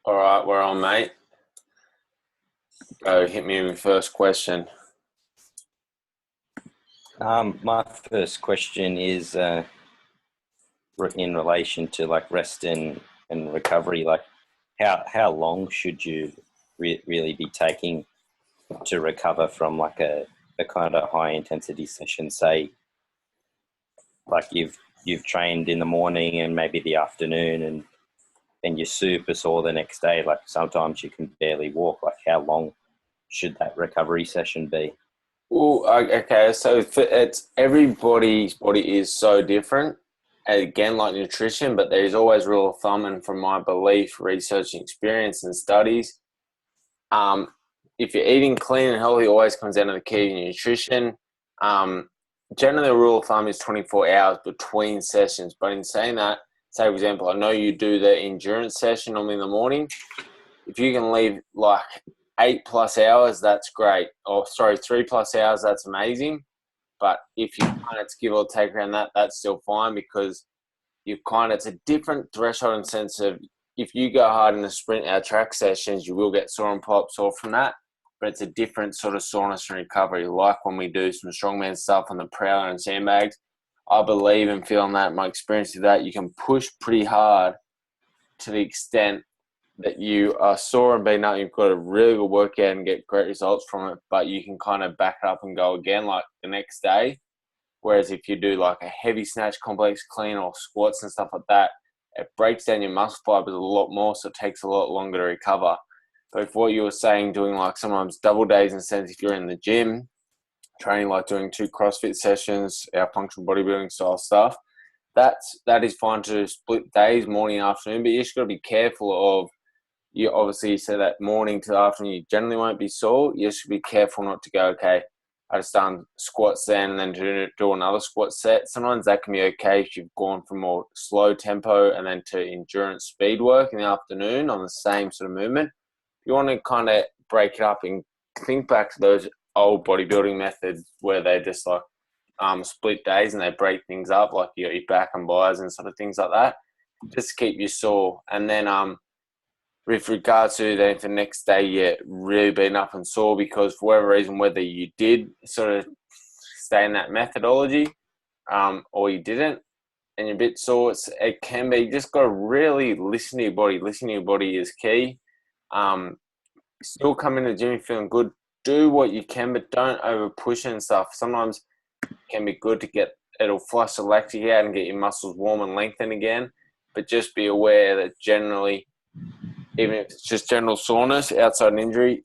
All right, we're on, mate. Go hit me with your first question. My first question is in relation to like rest and recovery. Like, how long should you really be taking to recover from like a kind of high intensity session? Say, like you've trained in the morning and maybe the afternoon, and then you're super sore the next day. Like sometimes you can barely walk. Like, how long should that recovery session be? Well, okay, so it's everybody's body is so different. Again, like nutrition, but there's always rule of thumb, and from my belief, research and experience and studies, um, if you're eating clean and healthy, it always comes down to the key to nutrition. Um, Generally, the rule of thumb is 24 hours between sessions. But in saying that, say for example, I know you do the endurance session normally in the morning. If you can leave like 8+ hours, that's great. Or sorry, 3+ hours, that's amazing. But if you kind of give or take around that, that's still fine because it's a different threshold in the sense of if you go hard in the sprint, our track sessions, you will get sore and pull-up sore from that. But it's a different sort of soreness and recovery. Like when we do some strongman stuff on the prowler and sandbags, I believe and feel on that, my experience with that, you can push pretty hard to the extent that you are sore and beaten up, you've got a really good workout and get great results from it, but you can kind of back it up and go again like the next day. Whereas if you do like a heavy snatch, complex clean or squats and stuff like that, it breaks down your muscle fibers a lot more, so it takes a lot longer to recover. But if what you were saying, doing like sometimes double days in a sense, if you're in the gym, training like doing 2 CrossFit sessions, our functional bodybuilding style stuff, that is fine to split days, morning and afternoon, but you just got to be careful of you obviously say that morning to the afternoon you generally won't be sore. You should be careful not to go, okay, I just done squats then and then do another squat set. Sometimes that can be okay if you've gone from more slow tempo and then to endurance speed work in the afternoon on the same sort of movement. You want to kind of break it up and think back to those old bodybuilding methods where they just like split days and they break things up, like you got your back and buys and sort of things like that, just to keep you sore. And then with regards to then if the next day you're really beaten up and sore because for whatever reason, whether you did sort of stay in that methodology or you didn't and you're a bit sore, it can be, you just got to really listen to your body. Listening to your body is key. Still come in the gym feeling good. Do what you can, but don't over push and stuff. Sometimes it can be good to it'll flush the lactic out and get your muscles warm and lengthened again. But just be aware that generally, even if it's just general soreness outside an injury,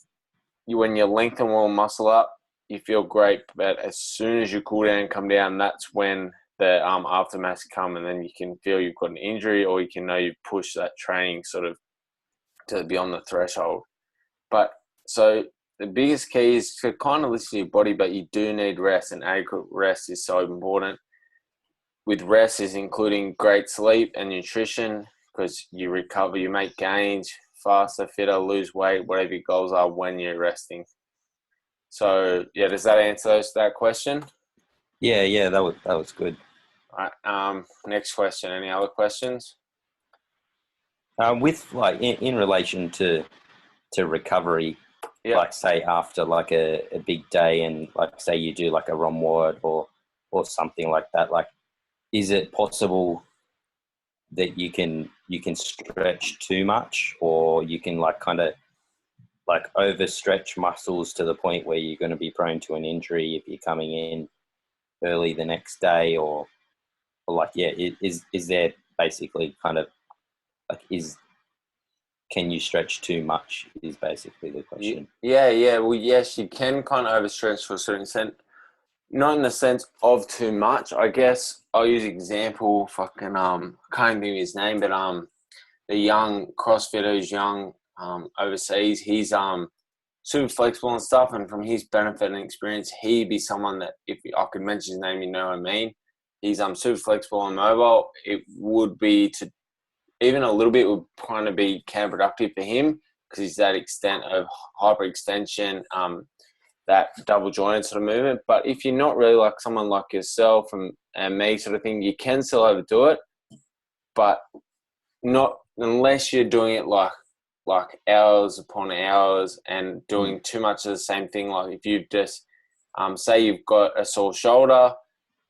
when you lengthen warm muscle up, you feel great. But as soon as you cool down and come down, that's when the aftermath come, and then you can feel you've got an injury, or you can know you've pushed that training sort of to beyond the threshold. But so the biggest key is to kind of listen to your body, but you do need rest, and adequate rest is so important. With rest is including great sleep and nutrition because you recover, you make gains faster, fitter, lose weight, whatever your goals are when you're resting. So yeah, does that answer that question? Yeah, that was good. All right. Next question. Any other questions? With like in relation to recovery, Yeah. like say after like a big day, and like say you do like a ROM or something like that, like is it possible that you can stretch too much, or you can like kind of like overstretch muscles to the point where you're going to be prone to an injury if you're coming in early the next day, or like yeah, is there basically kind of like is can you stretch too much is basically the question. Yeah. Well, yes, you can kind of overstretch to a certain extent. Not in the sense of too much. I guess I'll use example. Fucking can't think of his name, but the young CrossFitter who's young overseas. He's super flexible and stuff, and from his benefit and experience, he'd be someone that if I could mention his name, you know what I mean. He's super flexible and mobile. It would be to even a little bit would kind of be counterproductive for him because he's that extent of hyperextension, that double jointed sort of movement. But if you're not really like someone like yourself and me sort of thing, you can still overdo it, but not unless you're doing it like like hours upon hours and doing too much of the same thing. Like if you just say you've got a sore shoulder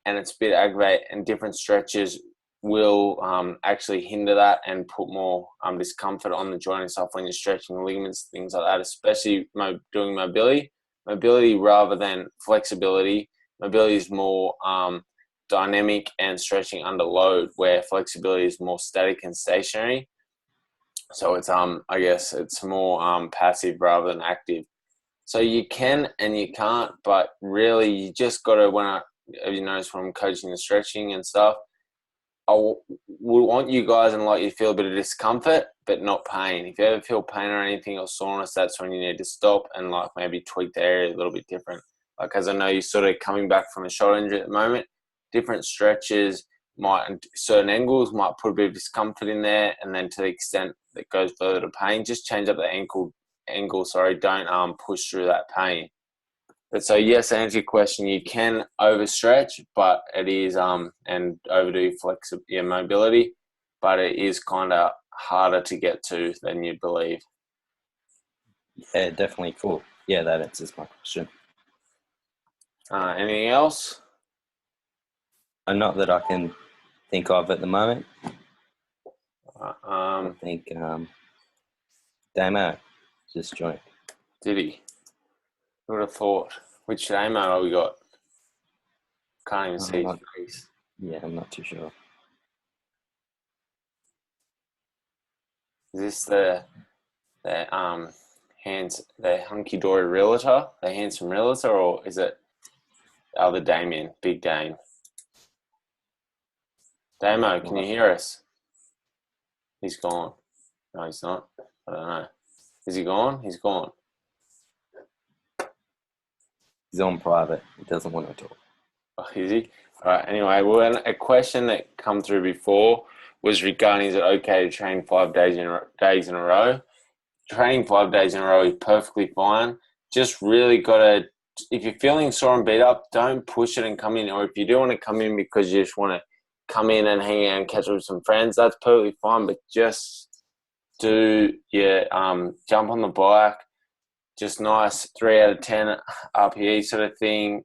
and it's a bit aggravated, and different stretches will actually hinder that and put more discomfort on the joint and stuff when you're stretching the ligaments, things like that, especially doing mobility. Mobility rather than flexibility. Mobility is more dynamic and stretching under load, where flexibility is more static and stationary. So it's I guess it's more passive rather than active. So you can and you can't, but really you just got to, you notice when I'm coaching the stretching and stuff, I would want you guys and like you feel a bit of discomfort, but not pain. If you ever feel pain or anything or soreness, that's when you need to stop and like maybe tweak the area a little bit different. Like, as I know you're sort of coming back from a shoulder injury at the moment, different stretches certain angles might put a bit of discomfort in there, and then to the extent that goes further to pain, just change up the angle. Don't push through that pain. But so yes, to answer your question, you can overstretch, but it is and overdo mobility, but it is kind of harder to get to than you believe. Yeah, definitely. Cool. Yeah, that answers my question. Anything else? Not that I can think of at the moment. I think Damo just joined. Did he? Who would have thought? Which Damo have we got? Can't even see his face. Yeah, I'm not too sure. Is this the hunky dory realtor, the handsome realtor, or is it the other Damien, Big Dame? Damo, can you hear us? He's gone. No, he's not. I don't know. Is he gone? He's gone. He's on private. He doesn't want to talk. Oh, is he? All right. Anyway, well, a question that come through before was regarding, is it okay to train 5 days in a row? Training 5 days in a row is perfectly fine. Just really got to, if you're feeling sore and beat up, don't push it and come in. Or if you do want to come in because you just want to come in and hang out and catch up with some friends, that's perfectly fine. But just do jump on the bike, just nice 3 out of 10 RPE sort of thing.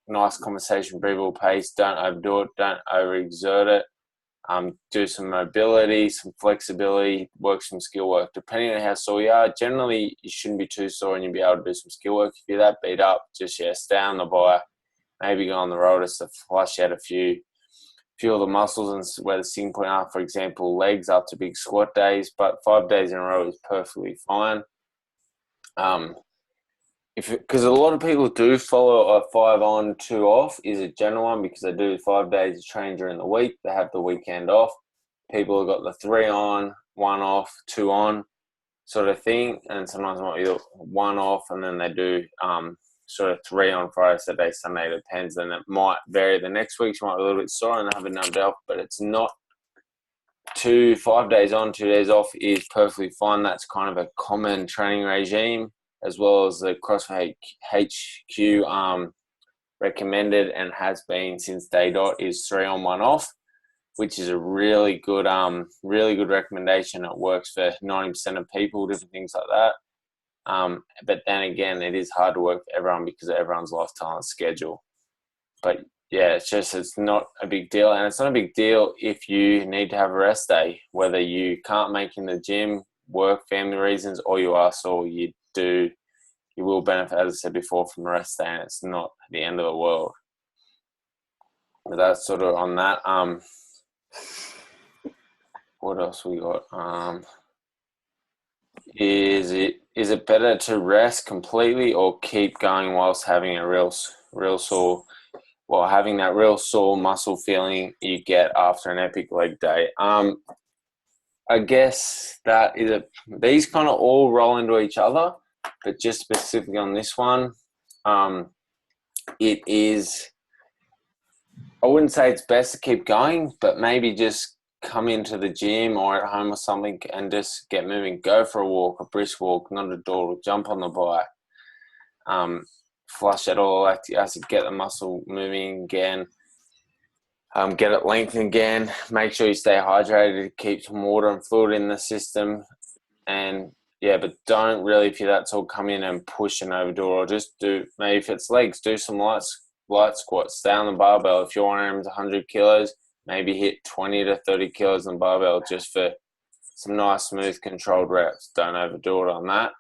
Nice conversation, breathable pace. Don't overdo it. Don't overexert it. Do some mobility, some flexibility, work some skill work. Depending on how sore you are, generally you shouldn't be too sore and you'll be able to do some skill work. If you're that beat up, just stay on the bike. Maybe go on the road just to flush out a few of the muscles and where the sting point are. For example, legs after big squat days, but 5 days in a row is perfectly fine. Because a lot of people do follow a 5 on, 2 off is a general one, because they do 5 days of training during the week. They have the weekend off. People have got the 3 on, 1 off, 2 on sort of thing. And sometimes it might be 1 off and then they do sort of 3 on Friday, Saturday, Sunday. It depends. And it might vary. The next week you might be a little bit sore and have a numbed off, but it's not 5 days on, 2 days off is perfectly fine. That's kind of a common training regime, as well as the CrossFit HQ recommended and has been since day dot is 3 on, 1 off, which is a really good recommendation. It works for 90% of people, different things like that. But then again, it is hard to work for everyone because of everyone's lifestyle and schedule. But yeah, it's not a big deal. And it's not a big deal if you need to have a rest day, whether you can't make in the gym, work, family reasons, or you are sore. You will benefit, as I said before, from a rest day, and it's not the end of the world. But that's sort of on that. What else we got? Is it better to rest completely or keep going whilst having a real sore? Well, having that real sore muscle feeling you get after an epic leg day. I guess that is these kind of all roll into each other, but just specifically on this one, it is, I wouldn't say it's best to keep going, but maybe just come into the gym or at home or something and just get moving. Go for a walk, a brisk walk, not a dawdle, jump on the bike, flush it all as to get the muscle moving again. Get it lengthened again. Make sure you stay hydrated, keep some water and fluid in the system. And yeah, but don't really feel that's all come in and push and overdo it, or just do, maybe if it's legs, do some light squats, stay on the barbell. If your arm's 100 kilos, maybe hit 20 to 30 kilos on barbell just for some nice, smooth, controlled reps. Don't overdo it on that.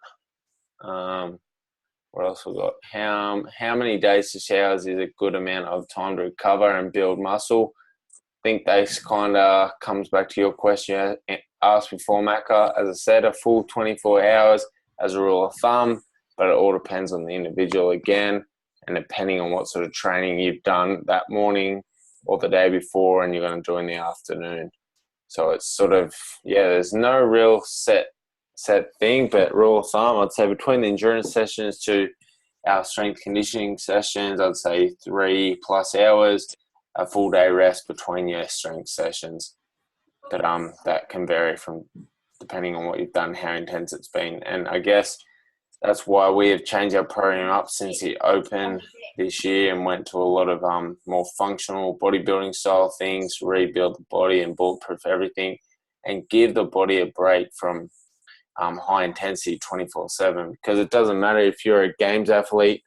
What else we got? How many days to showers is a good amount of time to recover and build muscle? I think this kind of comes back to your question asked before, Macca. As I said, a full 24 hours as a rule of thumb, but it all depends on the individual again, and depending on what sort of training you've done that morning or the day before and you're going to do in the afternoon. So it's sort of, there's no real set thing, but rule of thumb, I'd say between the endurance sessions to our strength conditioning sessions, I'd say 3+ hours, a full day rest between your strength sessions. But that can vary from depending on what you've done, how intense it's been. And I guess that's why we have changed our program up since the Open this year and went to a lot of more functional bodybuilding style things, rebuild the body and bulletproof everything, and give the body a break from high intensity 24/7, because it doesn't matter if you're a games athlete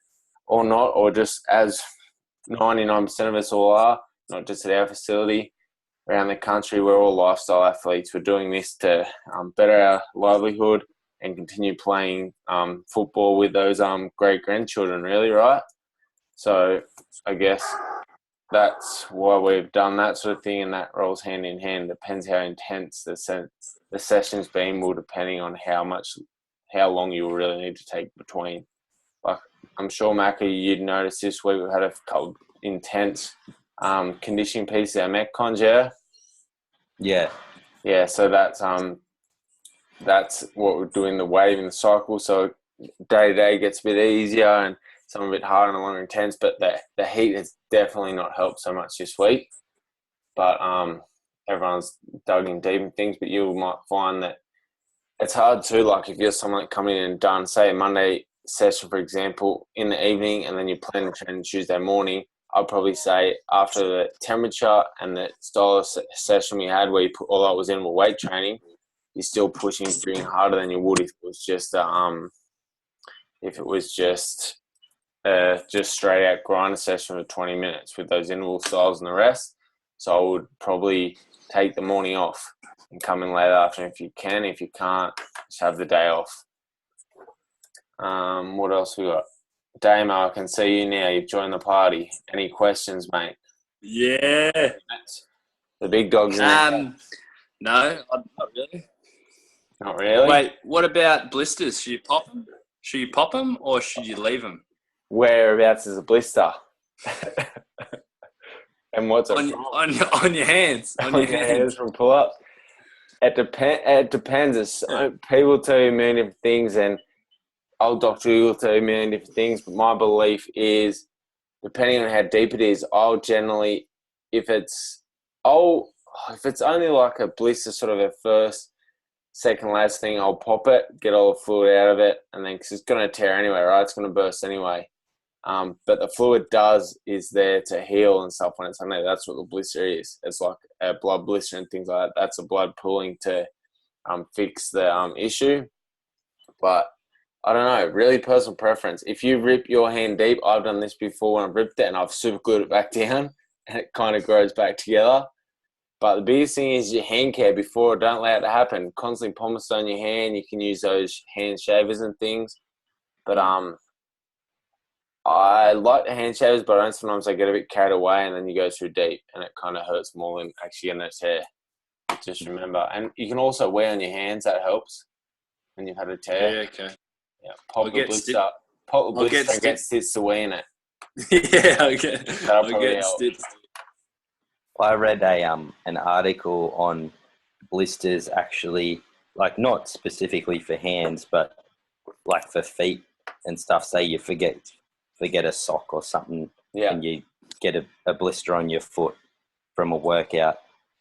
or not, or just as 99% of us all are, not just at our facility, around the country. We're all lifestyle athletes. We're doing this to better our livelihood and continue playing football with those great grandchildren, really, right? So I guess that's why we've done that sort of thing, and that rolls hand in hand. Depends how intense the session's been, will depending on how long you will really need to take between. Like, I'm sure, Macca, you'd notice this week we've had a couple intense conditioning pieces at Metcons, yeah? Yeah, so that's what we're doing, the wave and the cycle. So day to day gets a bit easier and some a bit harder and more intense, but the heat has definitely not helped so much this week. But everyone's dug in deep in things, but you might find that it's hard too. Like if you're someone coming in and done, say, a Monday session, for example, in the evening, and then you plan to train Tuesday morning, I'd probably say after the temperature and the style of session we had where you put all that was in with weight training, you're still pushing harder than you would if it was just straight out grinder session for 20 minutes with those interval styles and the rest. So I would probably take the morning off and come in late afternoon if you can. If you can't, just have the day off. What else we got? Damo, I can see you now. You've joined the party. Any questions, mate? Yeah. The big dog's in there. No, not really. Not really? Wait, what about blisters? Should you pop them? Should you pop them or should you leave them? Whereabouts is a blister? And what's it on your hands? On your hands from pull-ups? It depends. People tell you a million different things, and old Dr. will tell you a million different things, but my belief is, depending on how deep it is, I'll generally, if it's only like a blister, sort of a first, second last thing, I'll pop it, get all the fluid out of it, and then, because it's going to tear anyway, right? It's going to burst anyway. But the fluid is there to heal and stuff when it's under there. That's what the blister is. It's like a blood blister and things like that. That's a blood pooling to fix the issue. But I don't know, really personal preference. If you rip your hand deep, I've done this before when I've ripped it and I've super glued it back down and it kind of grows back together. But the biggest thing is your hand care before. Don't allow it to happen. Constantly pumice on your hand. You can use those hand shavers and things. But I like the hand shavers, but sometimes I get a bit carried away and then you go too deep and it kind of hurts more than actually getting those hair. Just remember. And you can also wear on your hands. That helps when you've had a tear. Yeah, okay. Yeah, pop the blister and get stitched away in it. Yeah, okay. That'll get stitched. I read an article on blisters, actually, like not specifically for hands, but like for feet and stuff. Say you forget a sock or something, and you get a blister on your foot from a workout.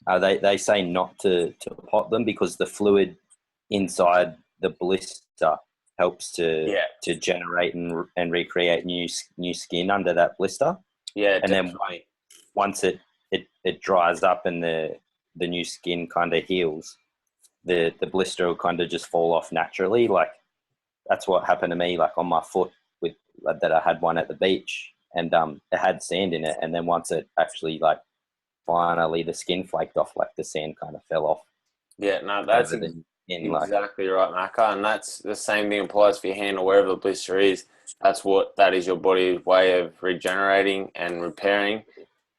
They say not to pop them because the fluid inside the blister helps to generate and recreate new skin under that blister. Yeah, and definitely. Then once it dries up and the new skin kind of heals, the blister will kind of just fall off naturally. Like that's what happened to me, like on my foot with that. I had one at the beach, and it had sand in it, and then once it actually like finally the skin flaked off, like the sand kind of fell off. Yeah, no, that's exactly right, Macca. And that's the same thing applies for your hand or wherever the blister is. That is your body's way of regenerating and repairing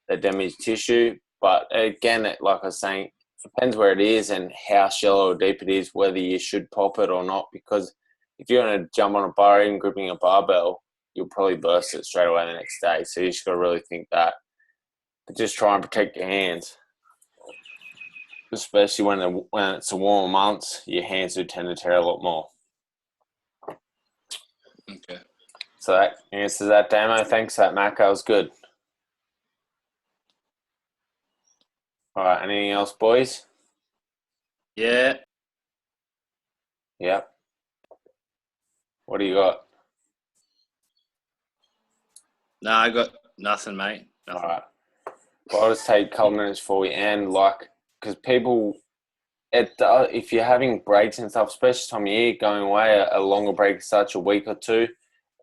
the damaged tissue. But again, like I was saying, it depends where it is and how shallow or deep it is, whether you should pop it or not. Because if you're going to jump on a bar, even gripping a barbell, you'll probably burst it straight away the next day. So you just got to really think that. But just try and protect your hands. Especially when it's a warmer month, your hands do tend to tear a lot more. Okay. So that answers that, Damo. Thanks for that, Mac. That was good. All right. Anything else, boys? Yeah. Yep. What do you got? No, I got nothing, mate. Nothing. All right. Well, I'll just take a couple minutes before we end, because people, if you're having breaks and stuff, especially this time of year, going away, a longer break, such a week or two,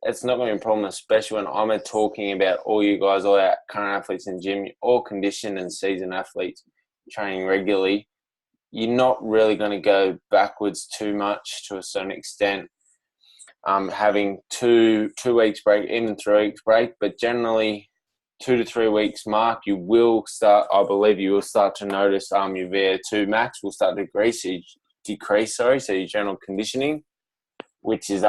it's not going to be a problem, especially when I'm talking about all you guys, all our current athletes in the gym, all conditioned and seasoned athletes training regularly. You're not really going to go backwards too much to a certain extent. Having two weeks break, even 3 weeks break, but generally 2 to 3 weeks mark, you will start, I believe you will start to notice your VO2 max will start to decrease, so your general conditioning, which is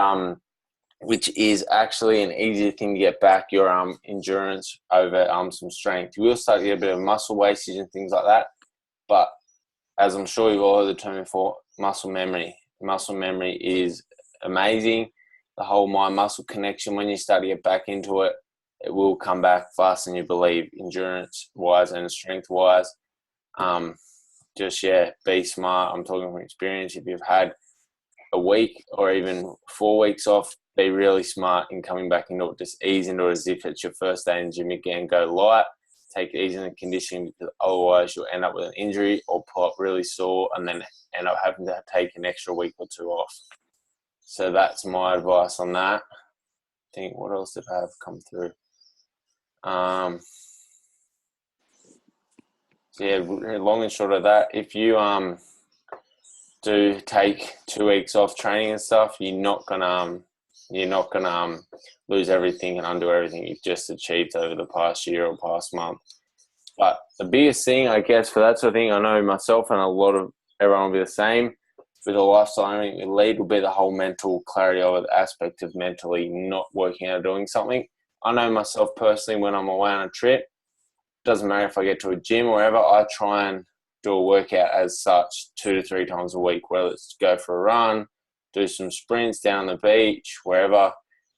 actually an easier thing to get back your endurance over some strength. You will start to get a bit of muscle wastage and things like that, but as I'm sure you've all heard the term before, muscle memory. Muscle memory is amazing. The whole mind-muscle connection, when you start to get back into it, it will come back faster than you believe, endurance-wise and strength-wise. Be smart. I'm talking from experience. If you've had a week or even 4 weeks off, be really smart in coming back into it. Just ease into it as if it's your first day in the gym again. Go light. Take it easy in the conditioning, because otherwise you'll end up with an injury or pull up really sore and then end up having to take an extra week or two off. So that's my advice on that. I think, what else did I have come through? Long and short of that, if you do take 2 weeks off training and stuff, you're not gonna lose everything and undo everything you've just achieved over the past year or past month. But the biggest thing, I guess, for that sort of thing, I know myself and a lot of everyone will be the same, with the lifestyle we lead will be the whole mental clarity of the aspect of mentally not working out or doing something. I know myself personally, when I'm away on a trip, doesn't matter if I get to a gym or wherever, I try and do a workout as such 2 to 3 times a week, whether it's go for a run, do some sprints down the beach, wherever,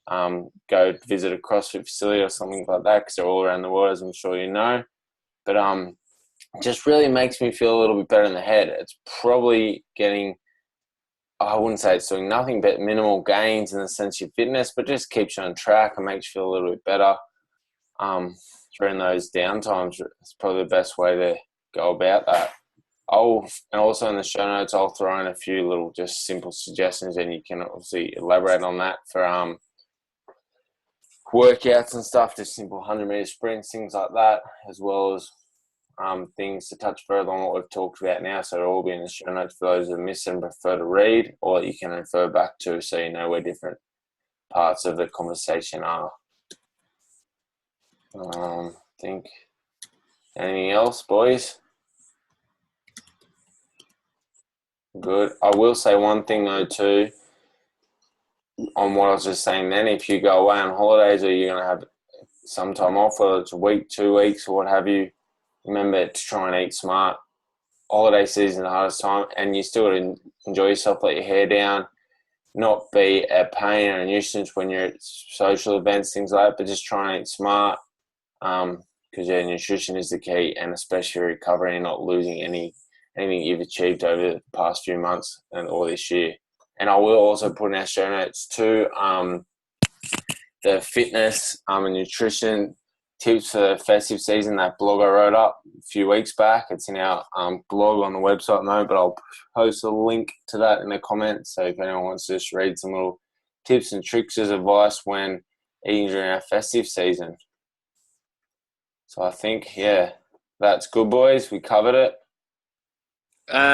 go visit a CrossFit facility or something like that, because they're all around the world, as I'm sure you know. But just really makes me feel a little bit better in the head. It's probably getting, I wouldn't say it's doing nothing but minimal gains in the sense of fitness, but just keeps you on track and makes you feel a little bit better. During those downtimes, it's probably the best way to go about that. And also in the show notes, I'll throw in a few little just simple suggestions, and you can obviously elaborate on that for workouts and stuff, just simple 100-meter sprints, things like that, as well as things to touch further on what we've talked about now. So it'll all be in the show notes for those who miss and prefer to read, or you can refer back to, so you know where different parts of the conversation are. Think anything else, boys? Good. I will say one thing though too, on what I was just saying then, if you go away on holidays or you're going to have some time off, whether it's a week, 2 weeks or what have you, remember to try and eat smart. Holiday season is the hardest time, and you still got to enjoy yourself, let your hair down, not be a pain or a nuisance when you're at social events, things like that, but just try and eat smart, because nutrition is the key, and especially recovery and not losing anything you've achieved over the past few months and all this year. And I will also put in our show notes too, the fitness and nutrition tips for festive season, that blog I wrote up a few weeks back. It's in our blog on the website now, but I'll post a link to that in the comments. So if anyone wants to just read some little tips and tricks as advice when eating during our festive season. So I think, yeah, that's good, boys. We covered it.